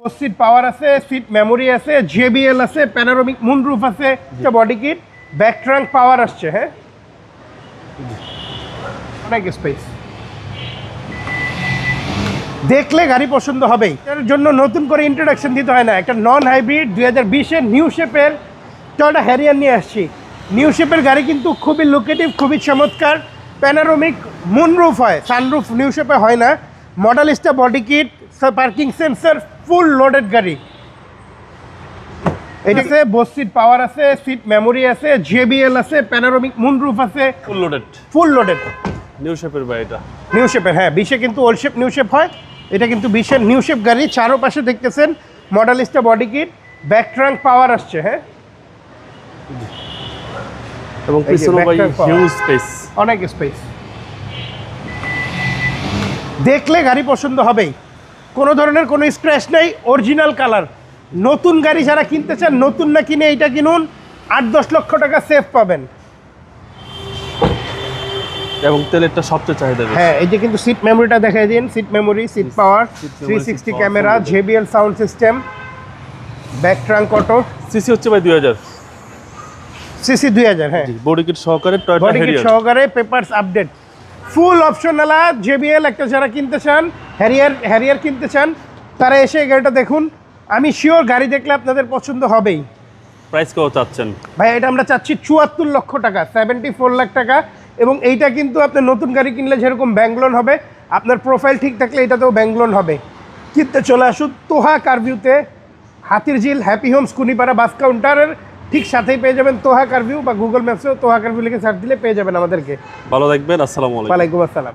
Seat পাওয়ার আছে, seat memory আছে, JBL আছে, প্যানোরামিক মুনরুফ আছে, একটা body kit, back trunk power আসছে। হ্যাঁ, অনেক স্পেস, দেখলে গাড়ি পছন্দ হবেই। এর জন্য নতুন করে ইন্ট্রোডাকশন দিতে হয় না। একটা নন হাইব্রিড 2020-এর নিউ শেপের টয়োটা হ্যারিয়ার নিয়ে আসছি। নিউ শেপের গাড়ি কিন্তু খুবই লুকেটিভ, খুবই চমৎকার। প্যানোরামিক মুনরুফ হয়, সানরুফ নিউ শেপে হয় না। Modellista body kit, parking sensor, full loaded গাড়ি। এটাতে বোস সিট পাওয়ার আছে, সিট মেমোরি আছে, JBL আছে, প্যানোরামিক মুনরুফ আছে, full loaded. Full loaded new শেপের বা এটা নিউ শেপের। হ্যাঁ, 20-এ কিন্তু ওল্ড শেপ নিউ শেপ হয়, এটা কিন্তু 20-এর নিউ শেপ গাড়ি। চারো পাশে দেখতেছেন Modellista body kit, back trunk power আসছে। হ্যাঁ, এবং পিছনে ভাই হিউজ স্পেস, অনেক স্পেস, দেখলে গাড়ি পছন্দ হবেই। কোনো ধরনের কোনো স্ক্র্যাচ নেই, অরিজিনাল কালার। নতুন গাড়ি যারা কিনতে চান, নতুন না কিনে এইটা কিনুন, 8-10 লক্ষ টাকা সেভ পাবেন। এবং তেলেরটা সবচেয়ে চাহিদা বেশি। হ্যাঁ, এই যে কিন্তু সিট মেমোরিটা দেখাই দিন, seat memory, seat power, 360 camera, JBL sound system, back trunk auto. CC হচ্ছে ভাই 2000 সিসি 2000। হ্যাঁ, বডি কিট সহকারে টয়োটা বডি কিট হ্যারিয়ার। সহকারে, পেপারস আপডেট, ফুল অপশনালা। JBL একটা যারা কিনতে চান, হ্যারিয়ার কিনতে চান, তারা এসে এই গাড়িটা দেখুন। আমি শিওর গাড়ি দেখলে আপনাদের পছন্দ হবেই। প্রাইস কত চাচ্ছেন ভাই? এটা আমরা চাচ্ছি 74 লক্ষ টাকা, 74 লাখ টাকা। এবং এইটা কিন্তু আপনার নতুন গাড়ি কিনলে যেরকম ব্যাংক লোন হবে, আপনার প্রোফাইল ঠিক থাকলে এটাতেও ব্যাংক লোন হবে। কিনতে চলে আসুন তোহা কারভিউতে, হাতিরঝিল হ্যাপি হোমস কুনিপাড়া বাস কাউন্টারের ঠিক সাথেই পেয়ে যাবেন তোহা কারভিউ, বা গুগল ম্যাপসেও তোহা কারভিউ লিখে সার্চ দিলে পেয়ে যাবেন আমাদেরকে। ভালো থাকবেন, আসসালামু আলাইকুম। ওয়ালাইকুম আসসালাম।